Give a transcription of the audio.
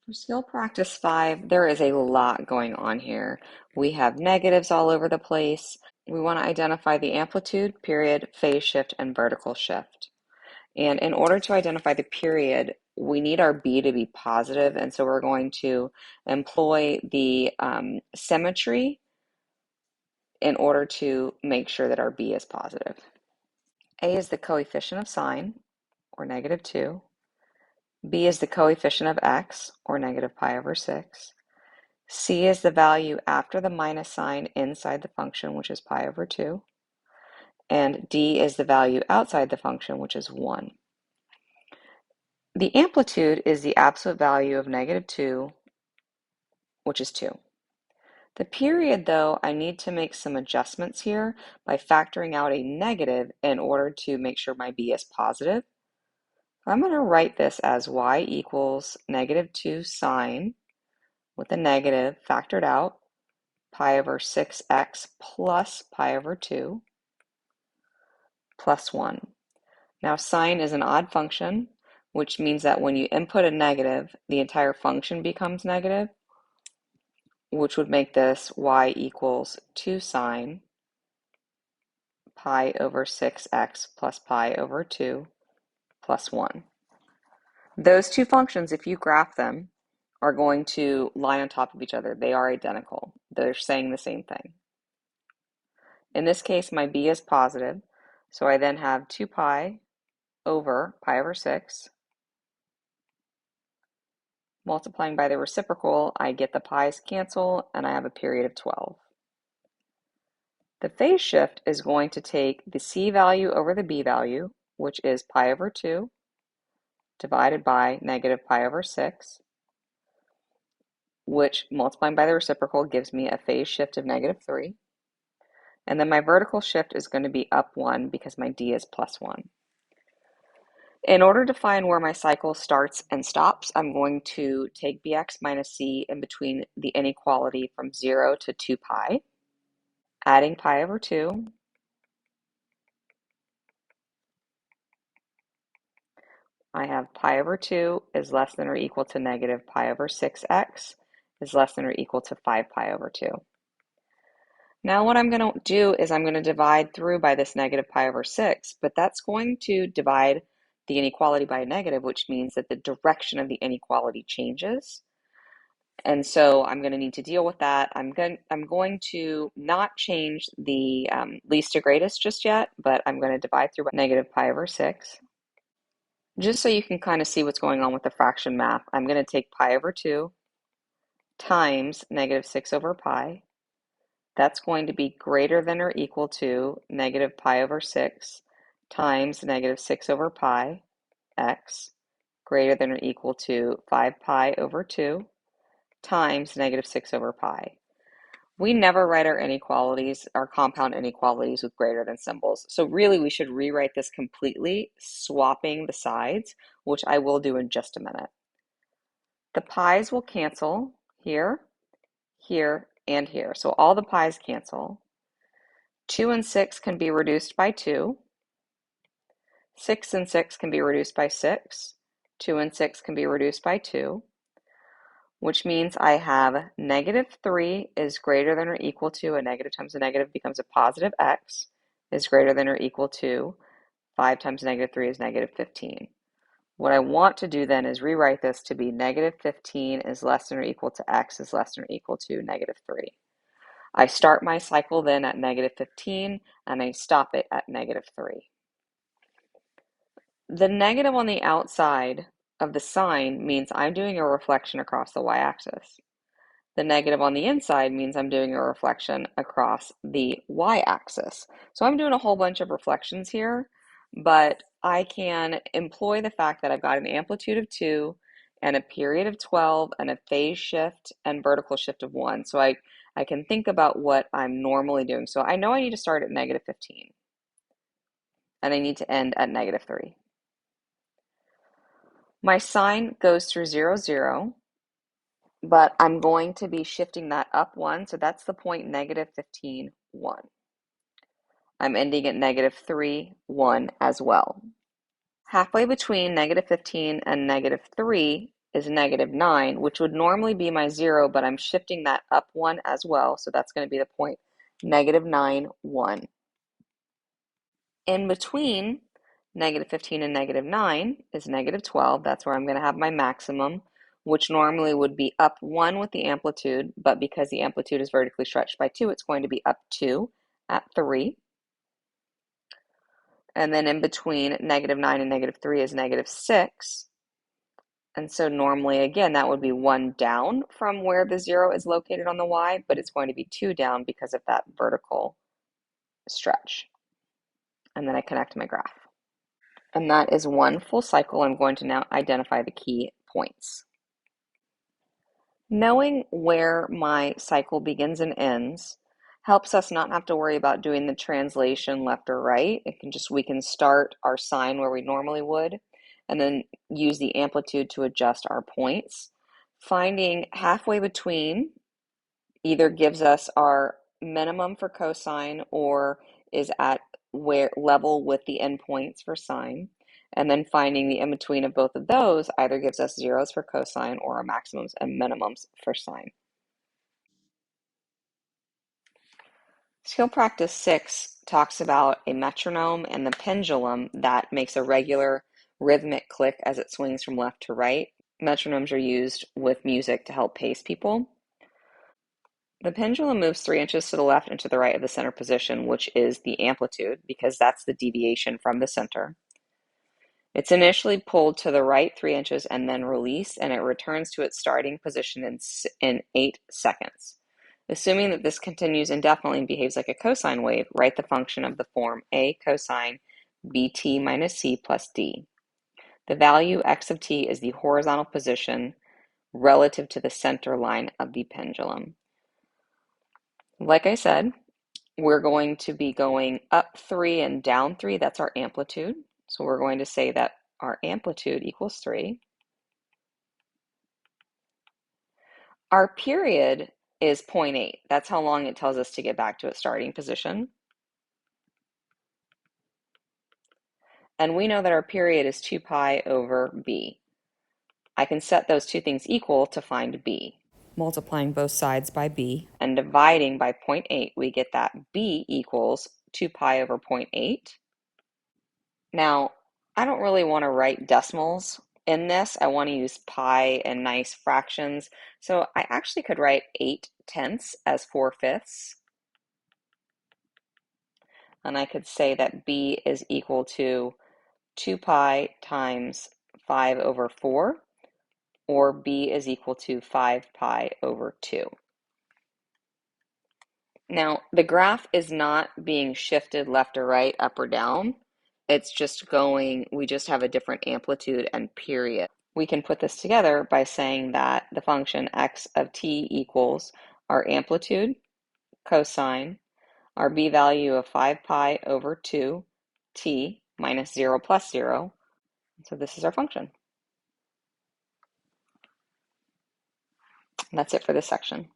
For skill practice 5, there is a lot going on here. We have negatives all over the place. We want to identify the amplitude, period, phase shift, and vertical shift. And in order to identify the period, we need our B to be positive, and so we're going to employ the symmetry in order to make sure that our B is positive. A is the coefficient of sine, or -2. B is the coefficient of x, or -π/6. C is the value after the minus sign inside the function, which is π/2. And D is the value outside the function, which is 1. The amplitude is the absolute value of -2, which is 2. The period, though, I need to make some adjustments here by factoring out a negative in order to make sure my B is positive. I'm going to write this as y equals -2 sine with a negative factored out, π/6x plus π/2 plus 1. Now sine is an odd function, which means that when you input a negative, the entire function becomes negative, which would make this y equals 2 sine π/6x plus π/2 plus 1. Those two functions, if you graph them, are going to lie on top of each other. They are identical. They're saying the same thing. In this case, my b is positive, so I then have 2 pi over π/6. Multiplying by the reciprocal, I get the pi's cancel, and I have a period of 12. The phase shift is going to take the c value over the b value, which is π/2, divided by -π/6, which multiplying by the reciprocal gives me a phase shift of -3. And then my vertical shift is going to be up 1 because my d is +1. In order to find where my cycle starts and stops, I'm going to take bx minus c in between the inequality from 0 to 2 pi, adding π/2, I have π/2 is less than or equal to -π/6x is less than or equal to 5 π/2. Now what I'm going to do is I'm going to divide through by this -π/6, but that's going to divide the inequality by a negative, which means that the direction of the inequality changes. And so I'm going to need to deal with that. I'm going to not change the least to greatest just yet, but I'm going to divide through by -π/6. Just so you can kind of see what's going on with the fraction math, I'm going to take π/2 times -6/pi. That's going to be greater than or equal to -π/6 times -6/pi x greater than or equal to 5 pi/2 times -6/pi. We never write our inequalities, our compound inequalities with greater than symbols. So really we should rewrite this completely, swapping the sides, which I will do in just a minute. The pi's will cancel here, here, and here. So all the pi's cancel. 2 and 6 can be reduced by 2. 6 and 6 can be reduced by 6. 2 and 6 can be reduced by 2, which means I have -3 is greater than or equal to, a negative times a negative becomes a positive x, is greater than or equal to 5 times -3 is -15. What I want to do then is rewrite this to be -15 is less than or equal to x is less than or equal to -3. I start my cycle then at -15 and I stop it at -3. The negative on the outside of the sign means I'm doing a reflection across the y-axis. The negative on the inside means I'm doing a reflection across the y-axis. So I'm doing a whole bunch of reflections here, but I can employ the fact that I've got an amplitude of 2 and a period of 12 and a phase shift and vertical shift of 1. So I can think about what I'm normally doing. So I know I need to start at -15 and I need to end at -3. My sine goes through 0, 0, but I'm going to be shifting that up 1, so that's the point -15, 1. I'm ending at -3, 1 as well. Halfway between -15 and -3 is -9, which would normally be my 0, but I'm shifting that up 1 as well, so that's going to be the point -9, 1. In between -15 and -9 is -12. That's where I'm going to have my maximum, which normally would be up 1 with the amplitude, but because the amplitude is vertically stretched by 2, it's going to be up 2 at 3. And then in between -9 and -3 is -6. And so normally, again, that would be 1 down from where the 0 is located on the y, but it's going to be 2 down because of that vertical stretch. And then I connect my graph. And that is one full cycle. I'm going to now identify the key points. Knowing where my cycle begins and ends helps us not have to worry about doing the translation left or right. We can start our sine where we normally would, and then use the amplitude to adjust our points. Finding halfway between either gives us our minimum for cosine or is at where level with the endpoints for sine. And then finding the in-between of both of those either gives us zeros for cosine or our maximums and minimums for sine. Skill practice 6 talks about a metronome and the pendulum that makes a regular rhythmic click as it swings from left to right. Metronomes are used with music to help pace people. The pendulum moves 3 inches to the left and to the right of the center position, which is the amplitude, because that's the deviation from the center. It's initially pulled to the right 3 inches and then released, and it returns to its starting position in 8 seconds. Assuming that this continues indefinitely and behaves like a cosine wave, write the function of the form a cosine bt minus c plus d. The value x of t is the horizontal position relative to the center line of the pendulum. Like I said, we're going to be going up 3 and down 3. That's our amplitude. So we're going to say that our amplitude equals 3. Our period is 0.8. That's how long it tells us to get back to its starting position. And we know that our period is 2 pi over b. I can set those two things equal to find b. Multiplying both sides by b and dividing by 0.8, we get that b equals 2 pi over 0.8. Now, I don't really want to write decimals in this. I want to use pi and nice fractions. So I actually could write 8/10 as 4/5. And I could say that b is equal to 2 pi times 5 over 4, or b is equal to 5 pi over 2. Now, the graph is not being shifted left or right, up or down. It's just going, we just have a different amplitude and period. We can put this together by saying that the function x of t equals our amplitude, cosine, our b value of 5 pi over 2, t, minus 0 plus 0. So this is our function. And that's it for this section.